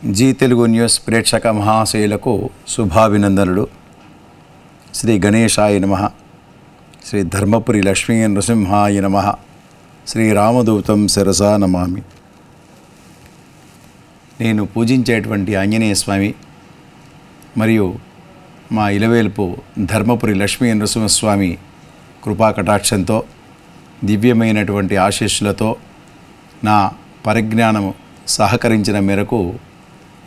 G Telugu news ప్రేక్షక మహాశయులకు శుభాభినందనలు. శ్రీ గణేశాయ నమః. శ్రీ ధర్మపురి లక్ష్మీ నృసింహాయ నమః. శ్రీ రామదూతం శిరసా నమామి. నేను పూజించేటువంటి ఆంజనేయ స్వామి మరియు మా ఇలవేల్పు ధర్మపురి లక్ష్మీ నృసింహస్వామి కృపాకటాక్షంతో దివ్యమైనటువంటి ఆశీస్సులతో నా పరిజ్ఞానము సహకరించిన మేరకు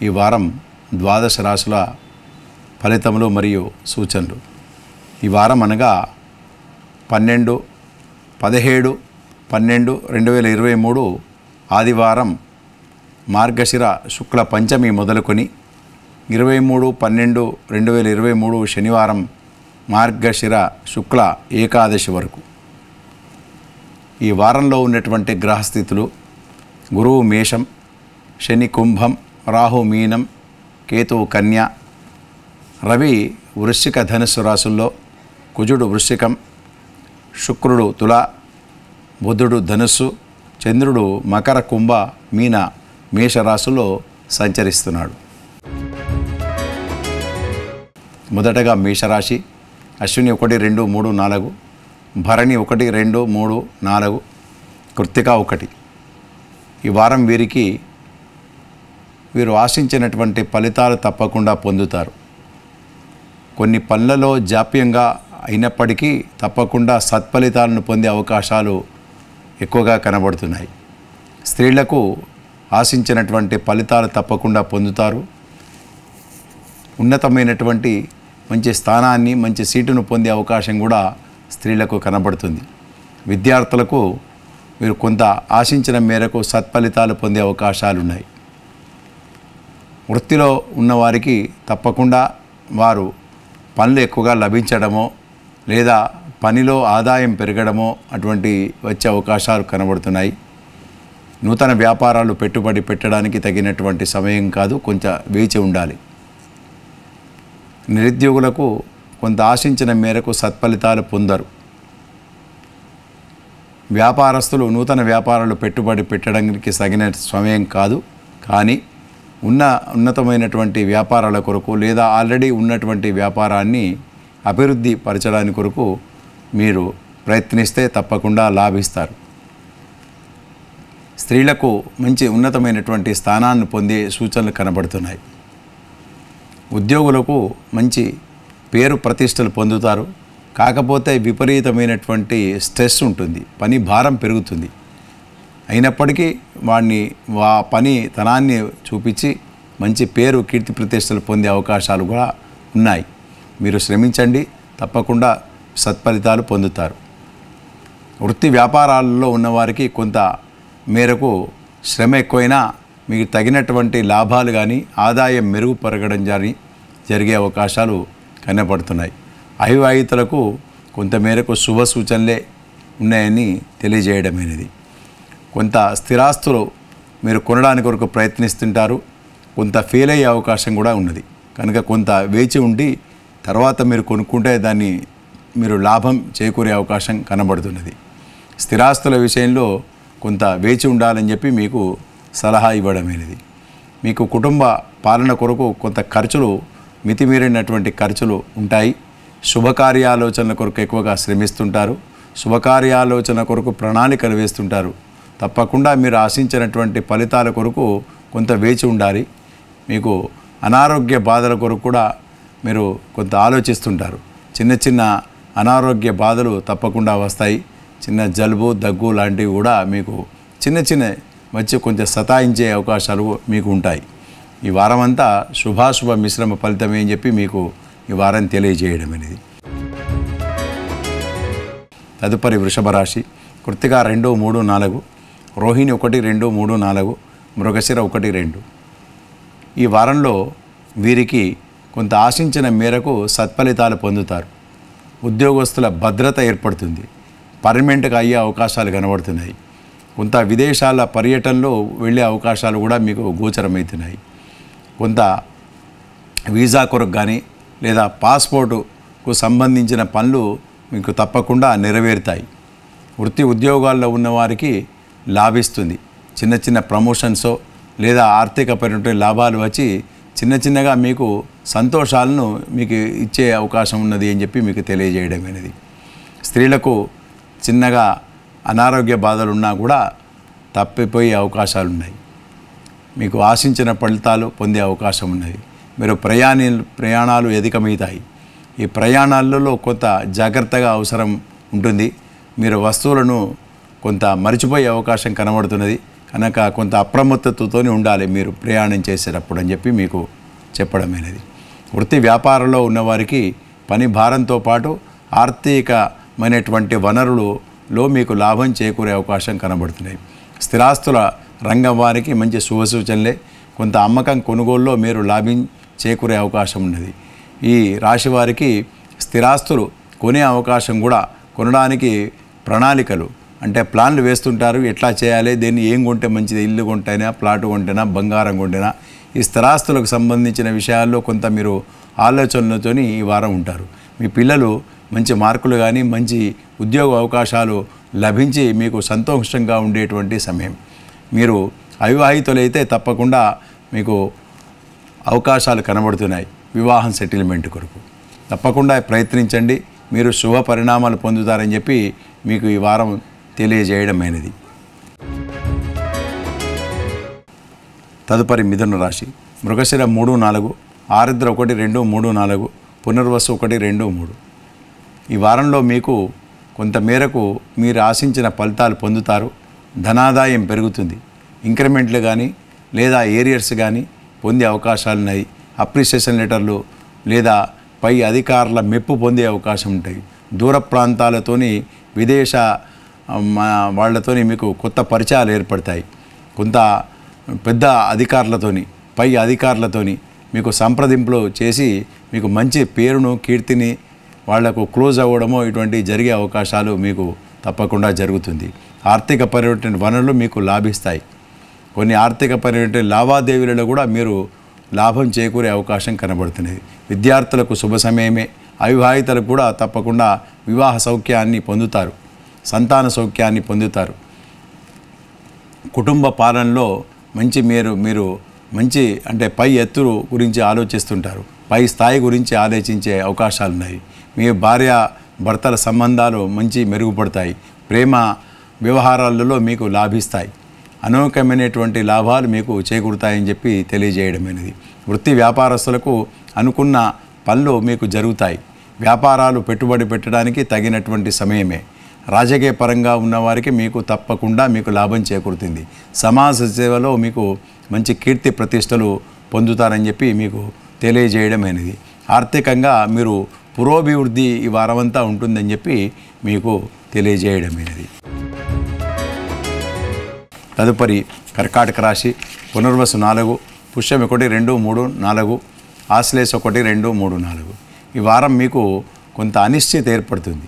ఈ వారం ద్వాదశ రాశుల ఫలితములు మరియు సూచనలు. ఈ వారం అనగా 12/17/12/2023 ఆదివారం మార్గశిర శుక్ల పంచమి మొదలుకొని 23/12/2023 శనివారం మార్గశిర శుక్ల ఏకాదశి వరకు ఈ వారంలో ఉన్నటువంటి గ్రహస్థితులు: గురువు మేషం, శని కుంభం, రాహు మీనం, కేతువు కన్య, రవి వృశ్చిక ధనుస్సు రాశుల్లో, కుజుడు వృశ్చికం, శుక్రుడు తుల, బుధుడు ధనుస్సు, చంద్రుడు మకర, కుంభ, మీన, మేషరాశుల్లో సంచరిస్తున్నాడు. మొదటగా మేషరాశి. అశ్విని 1, 2, 3, 4, భరణి 1, 2, 3, 4, కృత్తిక 1. ఈ వారం వీరు ఆశించినటువంటి ఫలితాలు తప్పకుండా పొందుతారు. కొన్ని పనులలో జాప్యంగా అయినప్పటికీ తప్పకుండా సత్ఫలితాలను పొందే అవకాశాలు ఎక్కువగా కనబడుతున్నాయి. స్త్రీలకు ఆశించినటువంటి ఫలితాలు తప్పకుండా పొందుతారు. ఉన్నతమైనటువంటి మంచి స్థానాన్ని, మంచి సీటును పొందే అవకాశం కూడా స్త్రీలకు కనబడుతుంది. విద్యార్థులకు వీరు కొంత ఆశించిన మేరకు సత్ఫలితాలు పొందే అవకాశాలు ఉన్నాయి. వృత్తిలో ఉన్నవారికి తప్పకుండా వారు పనులు ఎక్కువగా లభించడమో లేదా పనిలో ఆదాయం పెరగడమో అటువంటి వచ్చే అవకాశాలు కనబడుతున్నాయి. నూతన వ్యాపారాలు పెట్టుబడి పెట్టడానికి తగినటువంటి సమయం కాదు, కొంచెం వేచి ఉండాలి. నిరుద్యోగులకు కొంత ఆశించిన మేరకు సత్ఫలితాలు పొందరు. వ్యాపారస్తులు నూతన వ్యాపారాలు పెట్టుబడి పెట్టడానికి తగిన సమయం కాదు, కానీ ఉన్నతమైనటువంటి వ్యాపారాల కొరకు లేదా ఆల్రెడీ ఉన్నటువంటి వ్యాపారాన్ని అభివృద్ధి పరచడానికి కొరకు మీరు ప్రయత్నిస్తే తప్పకుండా లాభిస్తారు. స్త్రీలకు మంచి ఉన్నతమైనటువంటి స్థానాన్ని పొందే సూచనలు కనబడుతున్నాయి. ఉద్యోగులకు మంచి పేరు ప్రతిష్టలు పొందుతారు. కాకపోతే విపరీతమైనటువంటి స్ట్రెస్ ఉంటుంది, పని భారం పెరుగుతుంది. అయినప్పటికీ పని తనాన్ని చూపించి మంచి పేరు, కీర్తి ప్రతిష్టలు పొందే అవకాశాలు కూడా ఉన్నాయి. మీరు శ్రమించండి, తప్పకుండా సత్ఫలితాలు పొందుతారు. వృత్తి వ్యాపారాలలో ఉన్నవారికి కొంత మేరకు శ్రమ ఎక్కువైనా మీకు తగినటువంటి లాభాలు కానీ ఆదాయం మెరుగుపరగడం జరిగే అవకాశాలు కనబడుతున్నాయి. అవివాహితులకు కొంత మేరకు శుభ సూచనలే ఉన్నాయని తెలియజేయడమైనది. కొంత స్థిరాస్తులు మీరు కొనడానికి కొరకు ప్రయత్నిస్తుంటారు, కొంత ఫెయిల్ అయ్యే అవకాశం కూడా ఉన్నది. కనుక కొంత వేచి ఉండి తర్వాత మీరు కొనుక్కుంటే దాన్ని మీరు లాభం చేకూరే అవకాశం కనబడుతున్నది. స్థిరాస్తుల విషయంలో కొంత వేచి ఉండాలని చెప్పి మీకు సలహా ఇవ్వడమైనది. మీకు కుటుంబ పాలన కొరకు కొంత ఖర్చులు, మితిమీరినటువంటి ఖర్చులు ఉంటాయి. శుభకార్యాలోచనల కొరకు ఎక్కువగా శ్రమిస్తుంటారు. శుభకార్యాలోచన కొరకు ప్రణాళికలు వేస్తుంటారు. తప్పకుండా మీరు ఆశించినటువంటి ఫలితాల కొరకు కొంత వేచి ఉండాలి. మీకు అనారోగ్య బాధల కొరకు కూడా మీరు కొంత ఆలోచిస్తుంటారు. చిన్న చిన్న అనారోగ్య బాధలు తప్పకుండా వస్తాయి. చిన్న జలుబు, దగ్గు లాంటివి కూడా మీకు చిన్న వచ్చి కొంచెం సతాయించే అవకాశాలు మీకు ఉంటాయి. ఈ వారం అంతా శుభాశుభ మిశ్రమ ఫలితమే అని చెప్పి మీకు ఈ వారం తెలియజేయడం అనేది. తదుపరి వృషభ రాశి. కృత్తిక 2, 3, 4, రోహిణి 1, 2, 3, 4, మృగశిర 1, 2. ఈ వారంలో వీరికి కొంత ఆశించిన మేరకు సత్ఫలితాలు పొందుతారు. ఉద్యోగస్తుల భద్రత ఏర్పడుతుంది. పర్మనెంట్గా అయ్యే అవకాశాలు కనబడుతున్నాయి. కొంత విదేశాల పర్యటనలో వెళ్ళే అవకాశాలు కూడా మీకు గోచరమవుతున్నాయి. కొంత వీసా కొరకు కానీ లేదా పాస్పోర్టుకు సంబంధించిన పనులు మీకు తప్పకుండా నెరవేరుతాయి. వృత్తి ఉద్యోగాల్లో ఉన్నవారికి లాభిస్తుంది. చిన్న చిన్న ప్రమోషన్సో లేదా ఆర్థికపరమైన లాభాలు వచ్చి చిన్న చిన్నగా మీకు సంతోషాలను మీకు ఇచ్చే అవకాశం ఉన్నది అని చెప్పి మీకు తెలియజేయడమైనది. స్త్రీలకు చిన్నగా అనారోగ్య బాధలు ఉన్నా కూడా తప్పిపోయే అవకాశాలు ఉన్నాయి. మీకు ఆశించిన ఫలితాలు పొందే అవకాశం ఉన్నది. మీరు ప్రయాణాలు అధికమవుతాయి. ఈ ప్రయాణాలలో కొంత జాగ్రత్తగా అవసరం ఉంటుంది. మీరు వస్తువులను కొంత మర్చిపోయే అవకాశం కనబడుతున్నది కనుక కొంత అప్రమత్తతతో ఉండాలి మీరు ప్రయాణం చేసేటప్పుడు అని చెప్పి మీకు చెప్పడమైనది. వృత్తి వ్యాపారంలో ఉన్నవారికి పని భారంతో పాటు ఆర్థికమైనటువంటి వనరులలో మీకు లాభం చేకూరే అవకాశం కనబడుతున్నాయి. స్థిరాస్తుల రంగం వారికి మంచి శుభసూచనలే. కొంత అమ్మకం కొనుగోలులో మీరు లాభం చేకూరే అవకాశం ఉన్నది. ఈ రాశి వారికి స్థిరాస్తులు కొనే అవకాశం కూడా కొనడానికి ప్రణాళికలు అంటే ప్లాన్లు వేస్తుంటారు. ఎట్లా చేయాలి, దీన్ని ఏం కొంటే మంచిది, ఇల్లు కొంటేనా, ప్లాటు కొంటేనా, బంగారం కొంటేనా, ఈ స్థిరాస్తులకు సంబంధించిన విషయాల్లో కొంత మీరు ఆలోచనలతో ఈ వారం ఉంటారు. మీ పిల్లలు మంచి మార్కులు కానీ మంచి ఉద్యోగ అవకాశాలు లభించి మీకు సంతోషంగా ఉండేటువంటి సమయం. మీరు అవివాహితులైతే తప్పకుండా మీకు అవకాశాలు కనబడుతున్నాయి వివాహం సెటిల్మెంట్ కొరకు. తప్పకుండా ప్రయత్నించండి, మీరు శుభ పరిణామాలు పొందుతారని చెప్పి మీకు ఈ వారం తెలియజేయడమైనది. తదుపరి మిథున రాశి. మృగశిర 3, 4, ఆరుద్ర 1, 2, 3, 4, పునర్వసు 1, 2, 3. ఈ వారంలో మీకు కొంత మేరకు మీరు ఆశించిన ఫలితాలు పొందుతారు. ధనాదాయం పెరుగుతుంది. ఇంక్రిమెంట్లు కానీ లేదా ఏరియర్స్ కానీ పొందే అవకాశాలున్నాయి. అప్రిసియేషన్ లెటర్లు లేదా పై అధికారుల మెప్పు పొందే అవకాశం ఉంటాయి. దూర ప్రాంతాలతోని విదేశ వాళ్ళతోని మీకు కొత్త పరిచయాలు ఏర్పడతాయి. కొంత పెద్ద అధికారులతోని పై అధికారులతోని మీకు సంప్రదింపులు చేసి మీకు మంచి పేరును కీర్తిని వాళ్లకు క్లోజ్ అవ్వడమో ఇటువంటి జరిగే అవకాశాలు మీకు తప్పకుండా జరుగుతుంది. ఆర్థికపరమైన వనరులు మీకు లాభిస్తాయి. కొన్ని ఆర్థికపరమైన లావాదేవీలలో కూడా మీరు లాభం చేకూరే అవకాశం కనబడుతున్నది. విద్యార్థులకు శుభ సమయమే. అవివాహితులకు కూడా తప్పకుండా వివాహ సౌఖ్యాన్ని పొందుతారు, సంతాన సౌఖ్యాన్ని పొందుతారు. కుటుంబ పాలనలో మీరు మంచి అంటే పై ఎత్తు గురించి ఆలోచిస్తుంటారు. పై స్థాయి గురించి ఆలోచించే అవకాశాలు ఉన్నాయి. మీ భార్య భర్తల సంబంధాలు మంచి మెరుగుపడతాయి. ప్రేమ వ్యవహారాలలో మీకు లాభిస్తాయి. అనేకమైనటువంటి లాభాలు మీకు చేకూరుతాయని చెప్పి తెలియజేయడమైనది. వృత్తి వ్యాపారస్తులకు అనుకున్న పనులు మీకు జరుగుతాయి. వ్యాపారాలు పెట్టుబడి పెట్టడానికి తగినటువంటి సమయమే. రాజకీయ పరంగా ఉన్నవారికి మీకు తప్పకుండా మీకు లాభం చేకూరుతుంది. సమాజ సేవలో మీకు మంచి కీర్తి ప్రతిష్టలు పొందుతారని చెప్పి మీకు తెలియజేయడమైనది. ఆర్థికంగా మీరు పురోభివృద్ధి ఈ వారమంతా ఉంటుందని చెప్పి మీకు తెలియజేయడమైనది. తదుపరి కర్కాటక రాశి. పునర్వసు 4, పుష్యం 1, 2, 3, 4, ఆశ్లేష 1, 2, 3, 4. ఈ వారం మీకు కొంత అనిశ్చితి ఏర్పడుతుంది.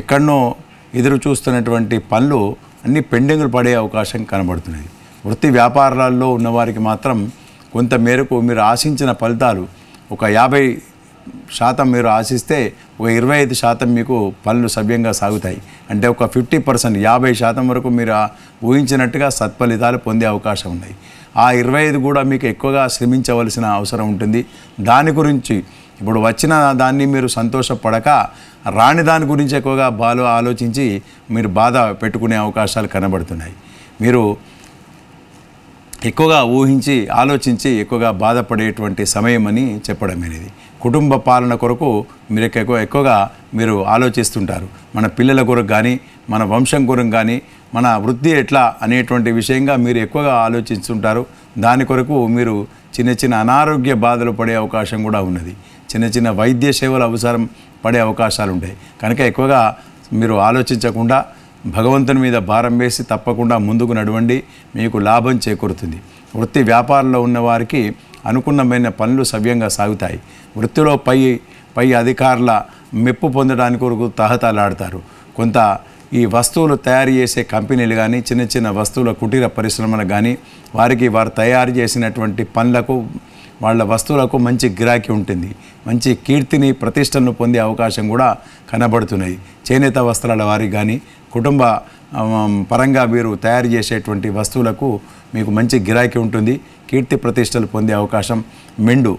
ఎక్కడనో ఎదురు చూస్తున్నటువంటి పనులు అన్నీ పెండింగ్లు పడే అవకాశం కనబడుతున్నది. వృత్తి వ్యాపారాల్లో ఉన్నవారికి మాత్రం కొంత మేరకు మీరు ఆశించిన ఫలితాలు ఒక 50% మీరు ఆశిస్తే ఒక 25% మీకు పనులు సవ్యంగా సాగుతాయి. అంటే ఒక 50%, 50% వరకు మీరు ఊహించినట్టుగా సత్ఫలితాలు పొందే అవకాశం ఉన్నాయి. ఆ 25 కూడా మీకు ఎక్కువగా శ్రమించవలసిన అవసరం ఉంటుంది. దాని గురించి ఇప్పుడు వచ్చిన దాన్ని మీరు సంతోషపడక రాని దాని గురించి ఎక్కువగా ఆలోచించి మీరు బాధ పెట్టుకునే అవకాశాలు కనబడుతున్నాయి. మీరు ఎక్కువగా ఊహించి ఆలోచించి ఎక్కువగా బాధపడేటువంటి సమయం అని చెప్పడం అనేది. కుటుంబ పాలన కొరకు మీరు ఎక్కువగా మీరు ఆలోచిస్తుంటారు. మన పిల్లల కొరకు కానీ మన వంశం కొరకు కానీ మన వృద్ధి ఎట్లా అనేటువంటి విషయంగా మీరు ఎక్కువగా ఆలోచిస్తుంటారు. దాని కొరకు మీరు చిన్న చిన్న అనారోగ్య బాధలు పడే అవకాశం కూడా ఉన్నది. చిన్న చిన్న వైద్య సేవలు అవసరం పడే అవకాశాలు ఉంటాయి. కనుక ఎక్కువగా మీరు ఆలోచించకుండా భగవంతుని మీద భారం వేసి తప్పకుండా ముందుకు నడవండి, మీకు లాభం చేకూరుతుంది. వృత్తి వ్యాపారంలో ఉన్నవారికి అనుకున్నమైన పనులు సవ్యంగా సాగుతాయి. వృత్తిలో పై అధికారుల మెప్పు పొందడానికి కొరకు తహతలాడతారు. కొంత ఈ వస్తువులు తయారు చేసే కంపెనీలు కానీ చిన్న చిన్న వస్తువుల కుటీర పరిశ్రమలు కానీ వారు తయారు చేసినటువంటి పనులకు వాళ్ళ వస్తువులకు మంచి గిరాకీ ఉంటుంది. మంచి కీర్తిని ప్రతిష్టను పొందే అవకాశం కూడా కనబడుతున్నాయి. చేనేత వస్త్రాల వారికి కానీ కుటుంబ పరంగా మీరు తయారు చేసేటువంటి వస్తువులకు మీకు మంచి గిరాకీ ఉంటుంది. కీర్తి ప్రతిష్టలు పొందే అవకాశం మెండు.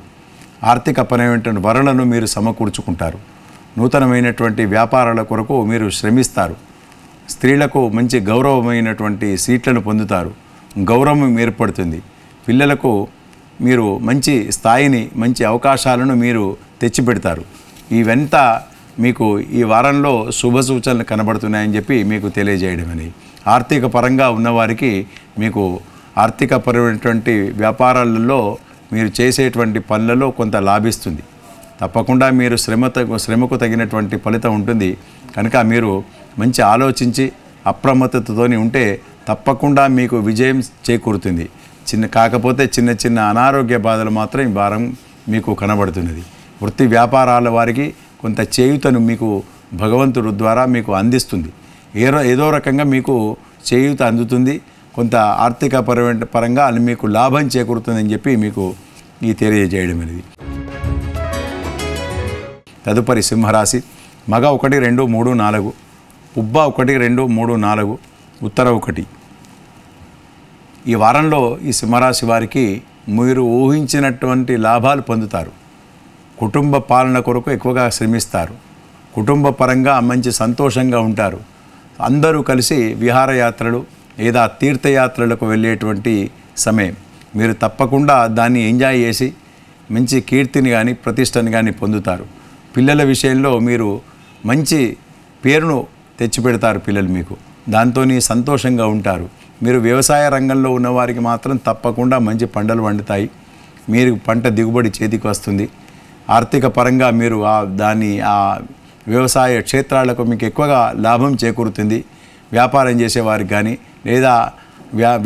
ఆర్థిక పరమైనటువంటి వనరులను మీరు సమకూర్చుకుంటారు. నూతనమైనటువంటి వ్యాపారాల కొరకు మీరు శ్రమిస్తారు. స్త్రీలకు మంచి గౌరవమైనటువంటి సీట్లను పొందుతారు. గౌరవం ఏర్పడుతుంది. పిల్లలకు మీరు మంచి స్థాయిని, మంచి అవకాశాలను మీరు తెచ్చిపెడతారు. ఇవంతా మీకు ఈ వారంలో శుభ సూచనలు కనబడుతున్నాయని చెప్పి మీకు తెలియజేయడం అని. ఆర్థిక పరంగా ఉన్నవారికి మీకు ఆర్థిక పరమైనటువంటి వ్యాపారాలలో మీరు చేసేటువంటి పనులలో కొంత లాభిస్తుంది. తప్పకుండా మీరు శ్రమకు తగినటువంటి ఫలితం ఉంటుంది. కనుక మీరు మంచి ఆలోచించి అప్రమత్తతతోని ఉంటే తప్పకుండా మీకు విజయం చేకూరుతుంది. కాకపోతే చిన్న చిన్న అనారోగ్య బాధలు మాత్రం ఈ వారం మీకు కనబడుతున్నది. వృత్తి వ్యాపారాల వారికి కొంత చేయూతను మీకు భగవంతుడు ద్వారా మీకు అందిస్తుంది. ఏదో రకంగా మీకు చేయూత అందుతుంది. కొంత ఆర్థిక పరంగా అది మీకు లాభం చేకూరుతుందని చెప్పి మీకు ఈ తెలియజేయడం అనేది. తదుపరి సింహరాశి. మగ 1, 2, 3, 4, పుబ్బ 1, 2, 3, 4, ఉత్తర 1. ఈ వారంలో ఈ సింహరాశి వారికి మీరు ఊహించినటువంటి లాభాలు పొందుతారు. కుటుంబ పాలన కొరకు ఎక్కువగా శ్రమిస్తారు. కుటుంబ పరంగా మంచి సంతోషంగా ఉంటారు. అందరూ కలిసి విహారయాత్రలు లేదా తీర్థయాత్రలకు వెళ్ళేటువంటి సమయం. మీరు తప్పకుండా దాన్ని ఎంజాయ్ చేసి మంచి కీర్తిని కానీ ప్రతిష్టని కానీ పొందుతారు. పిల్లల విషయంలో మీరు మంచి పేరును తెచ్చిపెడతారు. పిల్లలు మీకు దాంతో సంతోషంగా ఉంటారు. మీరు వ్యవసాయ రంగంలో ఉన్నవారికి మాత్రం తప్పకుండా మంచి పంటలు పండుతాయి. మీరు పంట దిగుబడి చేతికి వస్తుంది. ఆర్థిక పరంగా మీరు ఆ వ్యవసాయ క్షేత్రాలకు మీకు ఎక్కువగా లాభం చేకూరుతుంది. వ్యాపారం చేసేవారికి కానీ లేదా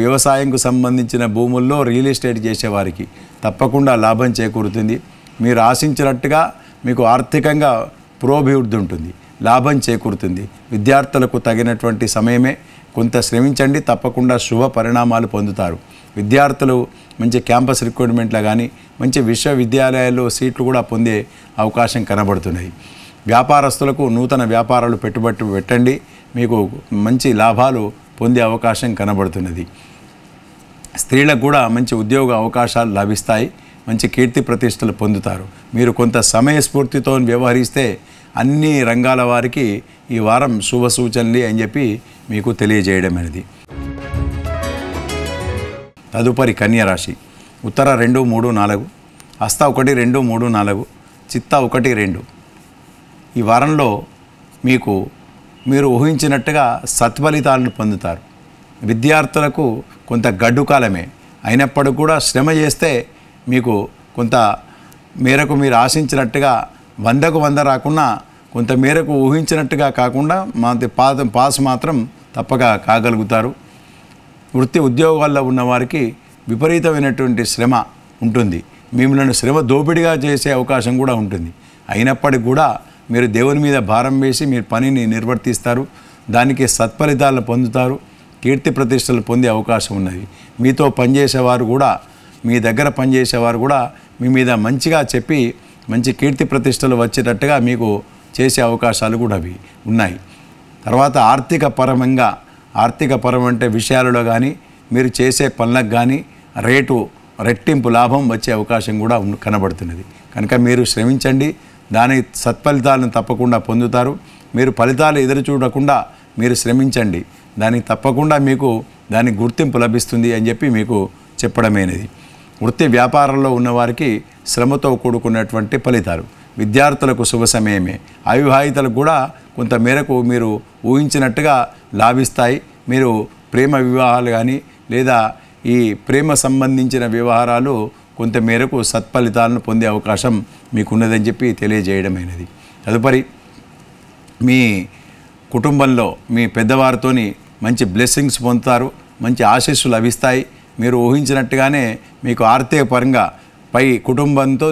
వ్యవసాయంకు సంబంధించిన భూముల్లో రియల్ ఎస్టేట్ చేసేవారికి తప్పకుండా లాభం చేకూరుతుంది. మీరు ఆశించినట్టుగా మీకు ఆర్థికంగా పురోభివృద్ధి ఉంటుంది. లాభం చేకూరుతుంది. విద్యార్థులకు తగినటువంటి సమయమే. కొంత శ్రమించండి, తప్పకుండా శుభ పరిణామాలు పొందుతారు. విద్యార్థులు మంచి క్యాంపస్ రిక్రూట్మెంట్లో కానీ మంచి విశ్వవిద్యాలయాల్లో సీట్లు కూడా పొందే అవకాశం కనబడుతున్నాయి. వ్యాపారస్తులకు నూతన వ్యాపారాలు పెట్టండి. మీకు మంచి లాభాలు పొందే అవకాశం కనబడుతున్నది. స్త్రీలకు కూడా మంచి ఉద్యోగ అవకాశాలు లభిస్తాయి. మంచి కీర్తి ప్రతిష్టలు పొందుతారు. మీరు కొంత సమయస్ఫూర్తితో వ్యవహరిస్తే అన్ని రంగాల వారికి ఈ వారం శుభ సూచనలు అని చెప్పి మీకు తెలియజేయడం అనేది. తదుపరి కన్యరాశి. ఉత్తర 2, 3, 4, హస్త 1, 2, 3, 4, చిత్త 1, 2. ఈ వారంలో మీరు ఊహించినట్టుగా సత్ఫలితాలను పొందుతారు. విద్యార్థులకు కొంత గడ్డు కాలమే అయినప్పటికీ కూడా శ్రమ చేస్తే మీకు కొంత మేరకు మీరు ఆశించినట్టుగా 100కు 100 రాకుండా కొంత మేరకు ఊహించినట్టుగా కాకుండా పాస్ మాత్రం తప్పక కాగలుగుతారు. వృత్తి ఉద్యోగాల్లో ఉన్నవారికి విపరీతమైనటువంటి శ్రమ ఉంటుంది. మిమ్మల్ని శ్రమ దోపిడిగా చేసే అవకాశం కూడా ఉంటుంది. అయినప్పటికీ కూడా మీరు దేవుని మీద భారం వేసి మీరు పనిని నిర్వర్తిస్తారు. దానికి సత్ఫలితాలను పొందుతారు. కీర్తి ప్రతిష్టలు పొందే అవకాశం ఉన్నది. మీతో పనిచేసేవారు కూడా, మీ దగ్గర పనిచేసేవారు కూడా మీ మీద మంచిగా చెప్పి మంచి కీర్తి ప్రతిష్టలు వచ్చేటట్టుగా మీకు చేసే అవకాశాలు కూడా అవి ఉన్నాయి. తర్వాత ఆర్థికపరమైన విషయాలలో కానీ మీరు చేసే పనులకు కానీ రెట్టింపు లాభం వచ్చే అవకాశం కూడా కనబడుతున్నది. కనుక మీరు శ్రమించండి. దాని సత్ఫలితాలను తప్పకుండా పొందుతారు. మీరు ఫలితాలు ఎదురు చూడకుండా మీరు శ్రమించండి. దానికి తప్పకుండా మీకు దానికి గుర్తింపు లభిస్తుంది అని చెప్పి మీకు చెప్పడమైనది. వృత్తి వ్యాపారంలో ఉన్నవారికి శ్రమతో కూడుకున్నటువంటి ఫలితాలు. విద్యార్థులకు శుభ సమయమే. అవివాహితలకు కూడా కొంత మేరకు మీరు ఊహించినట్టుగా లాభిస్తాయి. మీరు ప్రేమ వివాహాలు కానీ లేదా ఈ ప్రేమ సంబంధించిన వ్యవహారాలు కొంత మేరకు సత్ఫలితాలను పొందే అవకాశం మీకున్నదని చెప్పి తెలియజేయడమైనది. తదుపరి మీ కుటుంబంలో మీ పెద్దవారితోని మంచి బ్లెస్సింగ్స్ పొందుతారు. మంచి ఆశీస్సులు లభిస్తాయి. మీరు ఊహించినట్టుగానే మీకు ఆర్థిక పరంగా పై కుటుంబంతో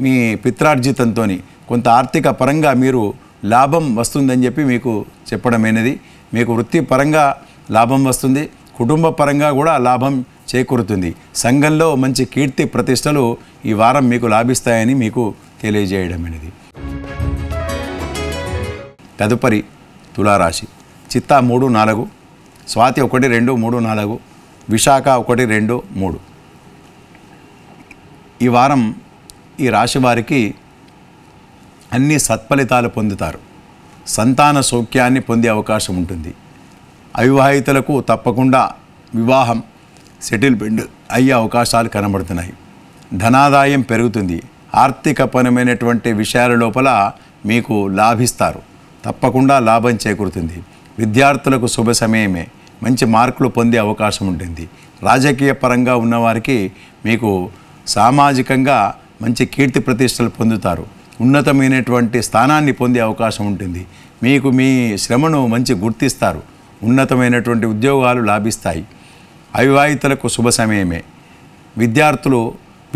మీ పిత్రార్జితంతో కొంత ఆర్థిక పరంగా మీరు లాభం వస్తుందని చెప్పి మీకు చెప్పడమైనది. మీకు వృత్తి పరంగా లాభం వస్తుంది. కుటుంబ పరంగా కూడా లాభం చేకూరుతుంది. సంఘంలో మంచి కీర్తి ప్రతిష్టలు ఈ వారం మీకు లాభిస్తాయని మీకు తెలియజేయడమైనది. తదుపరి తులారాశి. చిత్త 3, 4, స్వాతి 1, 2, 3, 4, విశాఖ 1, 2, 3. ఈ వారం ఈ రాశి వారికి అన్ని సత్ఫలితాలు పొందుతారు. సంతాన సౌఖ్యాన్ని పొందే అవకాశం ఉంటుంది. అవివాహితులకు తప్పకుండా వివాహం సెటిల్మెంట్ అయ్యే అవకాశాలు కనబడుతున్నాయి. ధనాదాయం పెరుగుతుంది. ఆర్థికపరమైనటువంటి విషయాల లోపల మీకు లాభిస్తారు. తప్పకుండా లాభం చేకూరుతుంది. విద్యార్థులకు శుభ సమయమే. మంచి మార్కులు పొందే అవకాశం ఉంటుంది. రాజకీయ పరంగా ఉన్నవారికి మీకు సామాజికంగా మంచి కీర్తి ప్రతిష్టలు పొందుతారు. ఉన్నతమైనటువంటి స్థానాన్ని పొందే అవకాశం ఉంటుంది. మీకు మీ శ్రమను మంచి గుర్తిస్తారు. ఉన్నతమైనటువంటి ఉద్యోగాలు లాభిస్తాయి. అవివాహితులకు శుభ సమయమే. విద్యార్థులు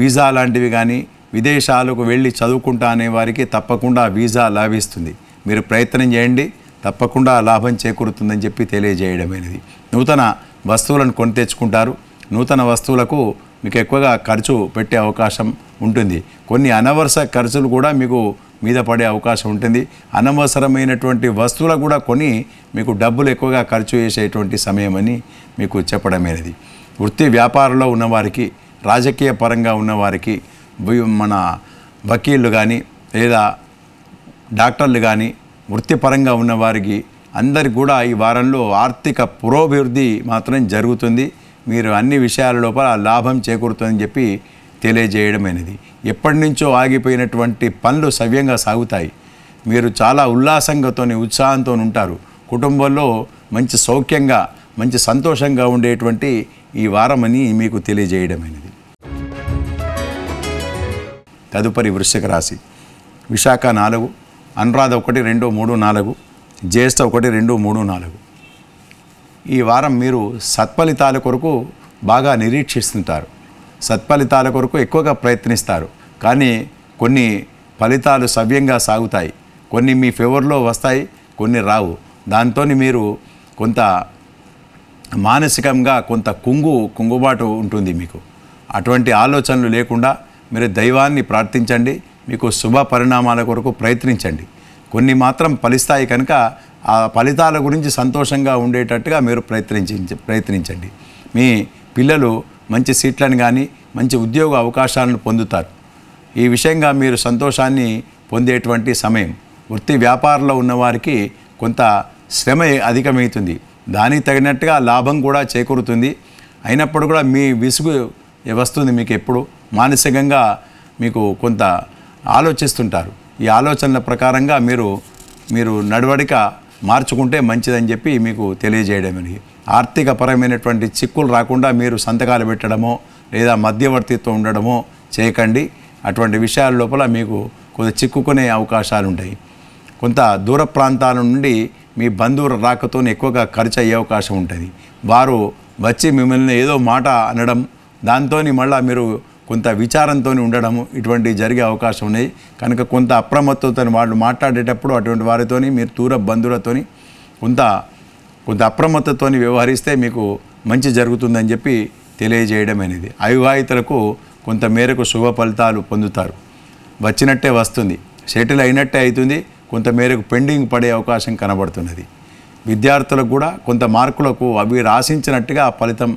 వీసా లాంటివి కానీ విదేశాలకు వెళ్ళి చదువుకుంటా అనే వారికి తప్పకుండా వీసా లాభిస్తుంది. మీరు ప్రయత్నం చేయండి, తప్పకుండా లాభం చేకూరుతుందని చెప్పి తెలియజేయడమైనది. నూతన వస్తువులను కొని తెచ్చుకుంటారు. నూతన వస్తువులకు మీకు ఎక్కువగా ఖర్చు పెట్టే అవకాశం ఉంటుంది. కొన్ని అనవసర ఖర్చులు కూడా మీకు మీద పడే అవకాశం ఉంటుంది. అనవసరమైనటువంటి వస్తువులు కూడా కొని మీకు డబ్బులు ఎక్కువగా ఖర్చు చేసేటువంటి సమయం అని మీకు చెప్పడమైనది. వృత్తి వ్యాపారంలో ఉన్నవారికి, రాజకీయ పరంగా ఉన్నవారికి, మన వకీళ్ళు కానీ లేదా డాక్టర్లు కానీ వృత్తిపరంగా ఉన్నవారికి అందరికి కూడా ఈ వారంలో ఆర్థిక పురోభివృద్ధి మాత్రం జరుగుతుంది. మీరు అన్ని విషయాల లోపల లాభం చేకూరుతుందని చెప్పి తెలియజేయడమైనది. ఎప్పటి నుంచో ఆగిపోయినటువంటి పనులు సవ్యంగా సాగుతాయి. మీరు చాలా ఉల్లాసంగాతో ఉత్సాహంతో ఉంటారు. కుటుంబంలో మంచి సౌఖ్యంగా మంచి సంతోషంగా ఉండేటువంటి ఈ వారమని మీకు తెలియజేయడమైనది. తదుపరి వృశ్చిక రాశి. విశాఖ 4, అనురాధ 1, 2, 3, 4, జ్యేష్ఠ 1, 2, 3, 4. ఈ వారం మీరు సత్ఫలితాల కొరకు బాగా నిరీక్షిస్తుంటారు. సత్ఫలితాల కొరకు ఎక్కువగా ప్రయత్నిస్తారు. కానీ కొన్ని ఫలితాలు సవ్యంగా సాగుతాయి. కొన్ని మీ ఫేవర్లో వస్తాయి, కొన్ని రావు. దాంతో మీరు కొంత మానసికంగా కొంత కుంగుబాటు ఉంటుంది మీకు. అటువంటి ఆలోచనలు లేకుండా మీరు దైవాన్ని ప్రార్థించండి. మీకు శుభ పరిణామాల కొరకు ప్రయత్నించండి. కొన్ని మాత్రం ఫలిస్తాయి కనుక ఆ ఫలితాల గురించి సంతోషంగా ఉండేటట్టుగా మీరు ప్రయత్నించండి. మీ పిల్లలు మంచి సీట్లను కానీ మంచి ఉద్యోగ అవకాశాలను పొందుతారు. ఈ విషయంగా మీరు సంతోషాన్ని పొందేటువంటి సమయం. వృత్తి వ్యాపారంలో ఉన్నవారికి కొంత శ్రమ అధికమవుతుంది. దానికి తగినట్టుగా లాభం కూడా చేకూరుతుంది. అయినప్పుడు కూడా మీ విసుగు వస్తుంది. మీకు ఎప్పుడు మానసికంగా మీకు కొంత ఆలోచిస్తుంటారు. ఈ ఆలోచనల ప్రకారంగా మీరు నడవడిక మార్చుకుంటే మంచిదని చెప్పి మీకు తెలియజేయడమని. ఆర్థికపరమైనటువంటి చిక్కులు రాకుండా మీరు సంతకాలు పెట్టడమో లేదా మధ్యవర్తిత్వం ఉండడమో చేయకండి. అటువంటి విషయాల లోపల మీకు కొంత చిక్కుకునే అవకాశాలు ఉంటాయి. కొంత దూర ప్రాంతాల నుండి మీ బంధువుల రాకతో ఎక్కువగా ఖర్చు అయ్యే అవకాశం ఉంటుంది. వారు వచ్చి మిమ్మల్ని ఏదో మాట అనడం, దాంతో మళ్ళీ మీరు కొంత విచారంతో ఉండడము ఇటువంటి జరిగే అవకాశం ఉన్నాయి. కనుక కొంత అప్రమత్తతో వాళ్ళు మాట్లాడేటప్పుడు అటువంటి వారితో మీరు దూర బంధువులతో కొంత అప్రమత్తతో వ్యవహరిస్తే మీకు మంచి జరుగుతుందని చెప్పి తెలియజేయడం అనేది. అవివాహితులకు కొంత మేరకు శుభ ఫలితాలు పొందుతారు. వచ్చినట్టే వస్తుంది, సెటిల్ అయినట్టే అవుతుంది. కొంత మేరకు పెండింగ్ పడే అవకాశం కనబడుతున్నది. విద్యార్థులకు కూడా కొంత మార్కులకు అవి రాసించినట్టుగా ఫలితం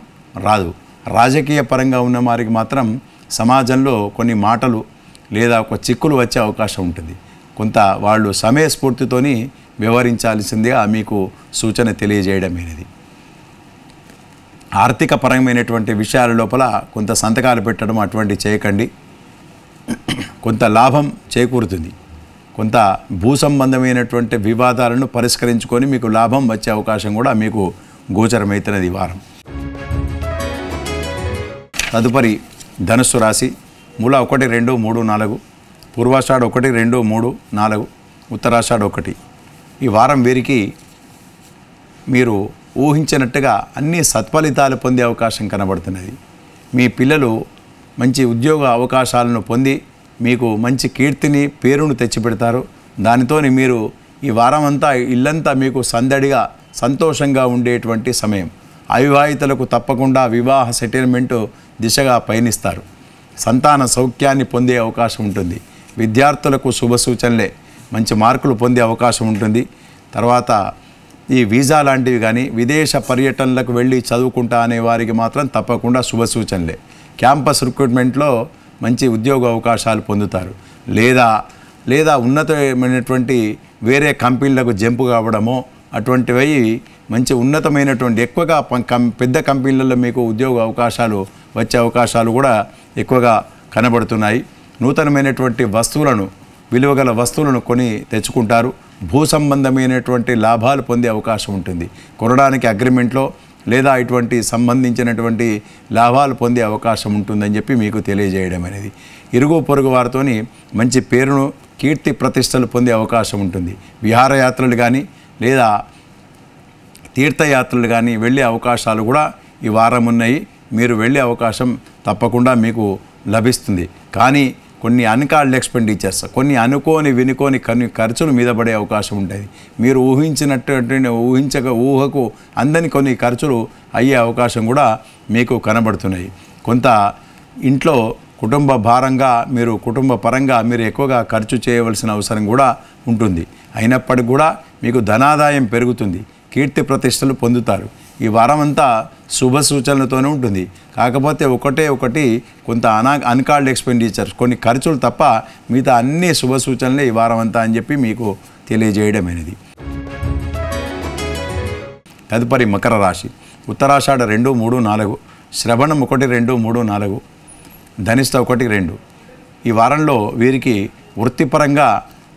రాదు. రాజకీయ పరంగా ఉన్న వారికి మాత్రం సమాజంలో కొన్ని మాటలు లేదా ఒక చిక్కులు వచ్చే అవకాశం ఉంటుంది. కొంత వాళ్ళు సమయస్ఫూర్తితోని వ్యవహరించాల్సిందిగా మీకు సూచన తెలియజేయడమైనది. ఆర్థిక పరమైనటువంటి విషయాల లోపల కొంత సంతకాలు పెట్టడం అటువంటి చేయకండి. కొంత లాభం చేకూరుతుంది. కొంత భూ సంబంధమైనటువంటి వివాదాలను పరిష్కరించుకొని మీకు లాభం వచ్చే అవకాశం కూడా మీకు గోచరమవుతున్నది ఈ వారం. తదుపరి ధనుస్సు రాశి. మూల 1, 2, 3, 4, పూర్వాషాఢ 1, 2, 3, 4, ఉత్తరాషాఢ 1. ఈ వారం వీరికి మీరు ఊహించినట్టుగా అన్ని సత్ఫలితాలు పొందే అవకాశం కనబడుతున్నది. మీ పిల్లలు మంచి ఉద్యోగ అవకాశాలను పొంది మీకు మంచి కీర్తిని పేరును తెచ్చిపెడతారు. దానితో మీరు ఈ వారం అంతా ఇల్లంతా మీకు సందడిగా సంతోషంగా ఉండేటువంటి సమయం. అవివాహితులకు తప్పకుండా వివాహ సెటిల్మెంటు దిశగా పయనిస్తారు. సంతాన సౌఖ్యాన్ని పొందే అవకాశం ఉంటుంది. విద్యార్థులకు శుభ సూచనలే. మంచి మార్కులు పొందే అవకాశం ఉంటుంది. తర్వాత ఈ వీసా లాంటివి కానీ విదేశ పర్యటనలకు వెళ్ళి చదువుకుంటా అనే వారికి మాత్రం తప్పకుండా శుభ సూచనలే. క్యాంపస్ రిక్రూట్మెంట్లో మంచి ఉద్యోగ అవకాశాలు పొందుతారు. లేదా ఉన్నతమైనటువంటి వేరే కంపెనీలకు జంపు కావడమో అటువంటివి మంచి ఉన్నతమైనటువంటి ఎక్కువగా పెద్ద కంపెనీలలో మీకు ఉద్యోగ అవకాశాలు వచ్చే అవకాశాలు కూడా ఎక్కువగా కనబడుతున్నాయి. నూతనమైనటువంటి వస్తువులను, విలువగల వస్తువులను కొని తెచ్చుకుంటారు. భూ సంబంధమైనటువంటి లాభాలు పొందే అవకాశం ఉంటుంది. కొనడానికి అగ్రిమెంట్లో లేదా ఇటువంటి సంబంధించినటువంటి లాభాలు పొందే అవకాశం ఉంటుందని చెప్పి మీకు తెలియజేయడం అనేది. ఇరుగు పొరుగు వారితోని మంచి పేరును, కీర్తి ప్రతిష్టలు పొందే అవకాశం ఉంటుంది. విహారయాత్రలు కానీ లేదా తీర్థయాత్రలు కానీ వెళ్ళే అవకాశాలు కూడా ఈ వారం ఉన్నాయి. మీరు వెళ్ళే అవకాశం తప్పకుండా మీకు లభిస్తుంది. కానీ కొన్ని అన్కాల్డ్ ఎక్స్పెండిచర్స్, కొన్ని వినుకోని ఖర్చులు మీద పడే అవకాశం ఉంటుంది. మీరు ఊహకు అందని కొన్ని ఖర్చులు అయ్యే అవకాశం కూడా మీకు కనబడుతున్నాయి. కొంత ఇంట్లో కుటుంబ పరంగా మీరు ఎక్కువగా ఖర్చు చేయవలసిన అవసరం కూడా ఉంటుంది. అయినప్పటికీ కూడా మీకు ధనాదాయం పెరుగుతుంది, కీర్తి ప్రతిష్టలు పొందుతారు. ఈ వారం అంతా శుభ సూచనలతోనే ఉంటుంది. కాకపోతే ఒకటి కొంత అన్కాల్డ్ ఎక్స్పెండిచర్స్, కొన్ని ఖర్చులు తప్ప మిగతా అన్ని శుభ సూచనలే ఈ వారం అంతా అని చెప్పి మీకు తెలియజేయడం అనేది. తదుపరి మకర రాశి. ఉత్తరాషాఢ 2, 3, 4, శ్రవణం 1, 2, 3, 4, ధనిష్ట 1, 2. ఈ వారంలో వీరికి వృత్తిపరంగా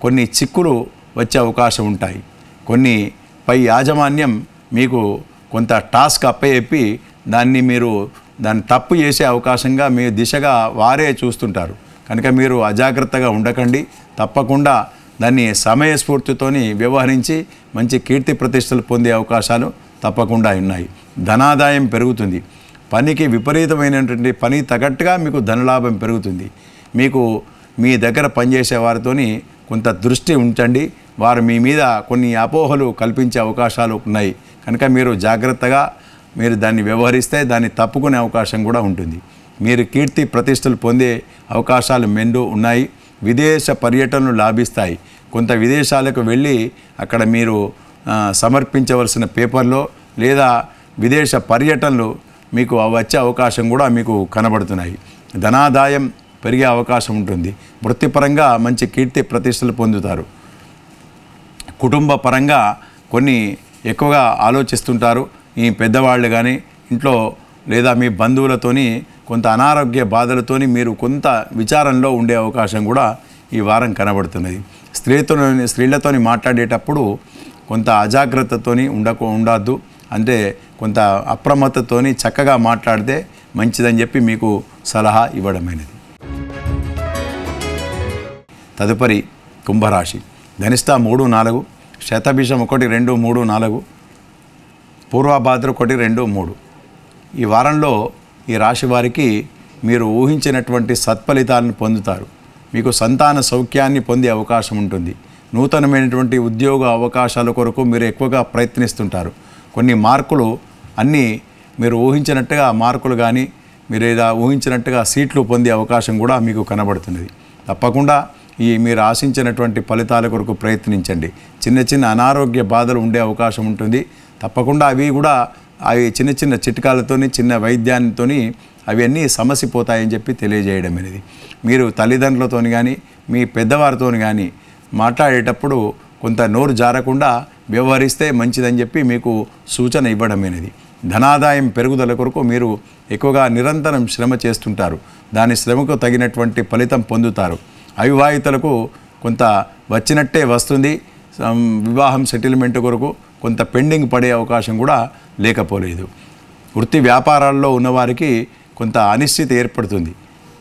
కొన్ని చిక్కులు వచ్చే అవకాశం ఉంటాయి. కొన్ని పై యాజమాన్యం మీకు కొంత టాస్క్ అప్పచెప్పి దాన్ని తప్పు చేసే అవకాశంగా మీ దిశగా వారే చూస్తుంటారు. కనుక మీరు అజాగ్రత్తగా ఉండకండి. తప్పకుండా దాన్ని సమయస్ఫూర్తితోని వ్యవహరించి మంచి కీర్తి ప్రతిష్టలు పొందే అవకాశాలు తప్పకుండా ఉన్నాయి. ధనాదాయం పెరుగుతుంది. పనికి విపరీతమైనటువంటి పని తగ్గట్టుగా మీకు ధనలాభం పెరుగుతుంది. మీ దగ్గర పనిచేసే వారితోని కొంత దృష్టి ఉంచండి. వారు మీ మీద కొన్ని అపోహలు కల్పించే అవకాశాలు ఉన్నాయి. కనుక మీరు జాగ్రత్తగా దాన్ని వ్యవహరిస్తే దాన్ని తప్పుకునే అవకాశం కూడా ఉంటుంది. మీరు కీర్తి ప్రతిష్టలు పొందే అవకాశాలు మెండు ఉన్నాయి. విదేశ పర్యటనలు లాభిస్తాయి. కొంత విదేశాలకు వెళ్ళి అక్కడ మీరు సమర్పించవలసిన పేపర్లో లేదా విదేశ పర్యటనలు మీకు వచ్చే అవకాశం కూడా మీకు కనబడుతున్నాయి. ధనాదాయం పెరిగే అవకాశం ఉంటుంది. వృత్తిపరంగా మంచి కీర్తి ప్రతిష్టలు పొందుతారు. కుటుంబ పరంగా కొన్ని ఎక్కువగా ఆలోచిస్తుంటారు. ఈ పెద్దవాళ్ళు కానీ ఇంట్లో లేదా మీ బంధువులతోని కొంత అనారోగ్య బాధలతోని మీరు కొంత విచారంలో ఉండే అవకాశం కూడా ఈ వారం కనబడుతున్నది. స్త్రీలతోని మాట్లాడేటప్పుడు కొంత అజాగ్రత్తతోని ఉండద్దు. అంటే కొంత అప్రమత్తతోని చక్కగా మాట్లాడితే మంచిదని చెప్పి మీకు సలహా ఇవ్వడమైనది. తదుపరి కుంభరాశి. ధనిష్ట 3, 4, శతభిషం 1, 2, 3, 4, పూర్వభాద్ర 1, 2, 3. ఈ వారంలో ఈ రాశి వారికి మీరు ఊహించినటువంటి సత్ఫలితాలను పొందుతారు. మీకు సంతాన సౌఖ్యాన్ని పొందే అవకాశం ఉంటుంది. నూతనమైనటువంటి ఉద్యోగ అవకాశాల కొరకు మీరు ఎక్కువగా ప్రయత్నిస్తుంటారు. కొన్ని మార్కులు అన్నీ మీరు ఊహించినట్టుగా మార్కులు కానీ మీరు ఏదో ఊహించినట్టుగా సీట్లు పొందే అవకాశం కూడా మీకు కనబడుతున్నది. తప్పకుండా మీరు ఆశించినటువంటి ఫలితాల కొరకు ప్రయత్నించండి. చిన్న అనారోగ్య బాధలు ఉండే అవకాశం ఉంటుంది. తప్పకుండా అవి చిన్న చిట్కాలతోని, చిన్న వైద్యానితోని అవన్నీ సమసిపోతాయని చెప్పి తెలియజేయడం అనేది. మీరు తల్లిదండ్రులతోని కానీ మీ పెద్దవారితోని కానీ మాట్లాడేటప్పుడు కొంత నోరు జారకుండా వ్యవహరిస్తే మంచిదని చెప్పి మీకు సూచన ఇవ్వడమైనది. ధనాదాయం పెరుగుదల కొరకు మీరు ఎక్కువగా నిరంతరం శ్రమ చేస్తుంటారు. దాని శ్రమకు తగినటువంటి ఫలితం పొందుతారు. అవివాహితులకు కొంత వచ్చినట్టే వస్తుంది. వివాహం సెటిల్మెంట్ కొరకు కొంత పెండింగ్ పడే అవకాశం కూడా లేకపోలేదు. వృత్తి వ్యాపారాల్లో ఉన్నవారికి కొంత అనిశ్చితి ఏర్పడుతుంది.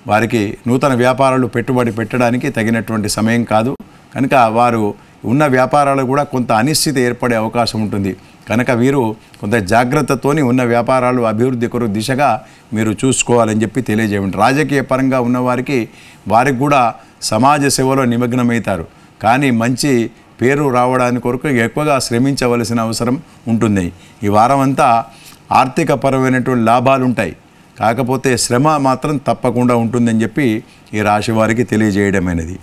వారికి నూతన వ్యాపారాలు పెట్టుబడి పెట్టడానికి తగినటువంటి సమయం కాదు. కనుక వారు ఉన్న వ్యాపారాలు కూడా కొంత అనిశ్చితి ఏర్పడే అవకాశం ఉంటుంది. కనుక వీరు కొంత జాగ్రత్తతోని ఉన్న వ్యాపారాలు అభివృద్ధి కొరకు దిశగా మీరు చూసుకోవాలని చెప్పి తెలియజేయండి. రాజకీయ పరంగా ఉన్నవారికి కూడా సమాజ సేవలో నిమగ్నమవుతారు. కానీ మంచి పేరు రావడానికి కొరకు ఎక్కువగా శ్రమించవలసిన అవసరం ఉంటుంది. ఈ వారం అంతా ఆర్థిక పరమైనటువంటి లాభాలు ఉంటాయి. కాకపోతే శ్రమ మాత్రం తప్పకుండా ఉంటుందని చెప్పి ఈ రాశి వారికి తెలియజేయడమైనది.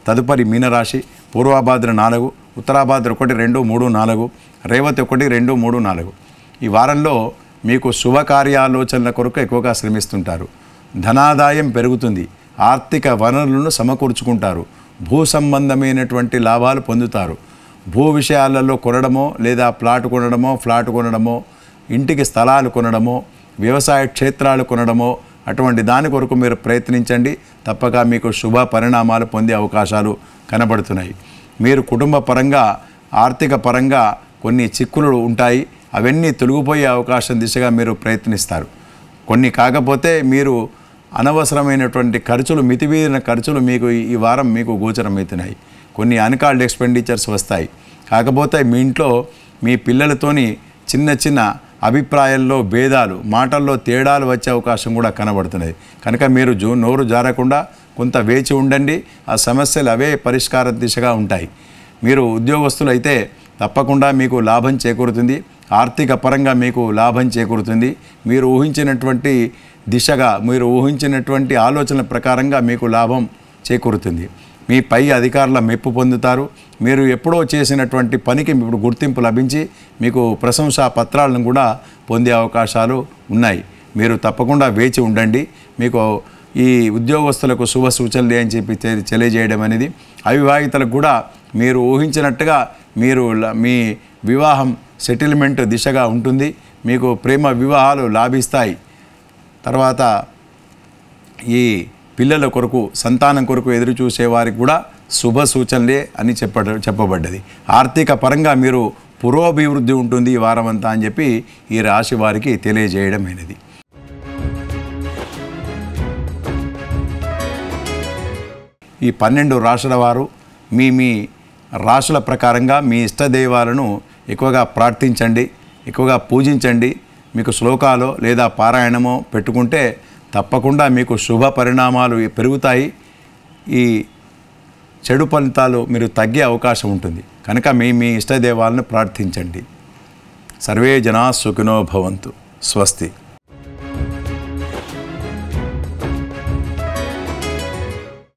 తదుపరి మీనరాశి. పూర్వాభాద్ర 4, ఉత్తరాభాద్ర 1, 2, 3, 4, రేవతి 1, 2, 3, 4. ఈ వారంలో మీకు శుభకార్యాలోచనల కొరకు ఎక్కువగా శ్రమిస్తుంటారు. ధనాదాయం పెరుగుతుంది. ఆర్థిక వనరులను సమకూర్చుకుంటారు. భూ సంబంధమైనటువంటి లాభాలు పొందుతారు. భూ విషయాలలో కొనడమో లేదా ఫ్లాట్ కొనడమో, ఇంటికి స్థలాలు కొనడమో, వ్యవసాయ క్షేత్రాలు కొనడమో అటువంటి దాని కొరకు మీరు ప్రయత్నించండి. తప్పక మీకు శుభ పరిణామాలు పొందే అవకాశాలు కనబడుతున్నాయి. మీరు కుటుంబ పరంగా, ఆర్థిక పరంగా కొన్ని చిక్కులు ఉంటాయి. అవన్నీ తొలగిపోయే అవకాశం దిశగా మీరు ప్రయత్నిస్తారు. కొన్ని కాకపోతే మీరు అనవసరమైనటువంటి ఖర్చులు, మితిమీరిన ఖర్చులు మీకు ఈ వారం మీకు గోచరమవుతున్నాయి. కొన్ని అన్కాల్డ్ ఎక్స్పెండిచర్స్ వస్తాయి. కాకపోతే మీ ఇంట్లో మీ పిల్లలతోని చిన్న అభిప్రాయాల్లో భేదాలు, మాటల్లో తేడాలు వచ్చే అవకాశం కూడా కనబడుతున్నాయి. కనుక మీరు నోరు జారకుండా కొంత వేచి ఉండండి. ఆ సమస్యలు అవే పరిష్కార దిశగా ఉంటాయి. మీరు ఉద్యోగస్తులు అయితే తప్పకుండా మీకు లాభం చేకూరుతుంది. ఆర్థిక పరంగా మీకు లాభం చేకూరుతుంది. మీరు ఊహించినటువంటి దిశగా, మీరు ఊహించినటువంటి ఆలోచనల ప్రకారంగా మీకు లాభం చేకూరుతుంది. మీ పై అధికారుల మెప్పు పొందుతారు. మీరు ఎప్పుడో చేసినటువంటి పనికి ఇప్పుడు గుర్తింపు లభించి మీకు ప్రశంసా పత్రాలను కూడా పొందే అవకాశాలు ఉన్నాయి. మీరు తప్పకుండా వేచి ఉండండి. మీకు ఈ ఉద్యోగస్తులకు శుభ సూచనలు అని చెప్పి తెలియజేయడం అనేది, అవివాహితులకు కూడా మీరు ఊహించినట్టుగా మీ వివాహం సెటిల్మెంట్ దిశగా ఉంటుంది. మీకు ప్రేమ వివాహాలు లాభిస్తాయి. తర్వాత ఈ పిల్లల కొరకు, సంతానం కొరకు ఎదురు చూసే వారికి కూడా శుభ సూచనలే అని చెప్పబడ్డది. ఆర్థిక పరంగా మీరు పురోభివృద్ధి ఉంటుంది ఈ వారం అంతా అని చెప్పి ఈ రాశి వారికి తెలియజేయడం అయినది. ఈ 12 రాశుల వారు మీ రాశుల ప్రకారంగా మీ ఇష్టదైవాలను ఎక్కువగా ప్రార్థించండి, ఎక్కువగా పూజించండి. మీకు శ్లోకాలు లేదా పారాయణమో పెట్టుకుంటే తప్పకుండా మీకు శుభ పరిణామాలు పెరుగుతాయి. ఈ చెడు ఫలితాలు మీరు తగ్గే అవకాశం ఉంటుంది. కనుక మీ ఇష్టదైవాలను ప్రార్థించండి. సర్వే జనా సుఖినో భవంతు. స్వస్తి.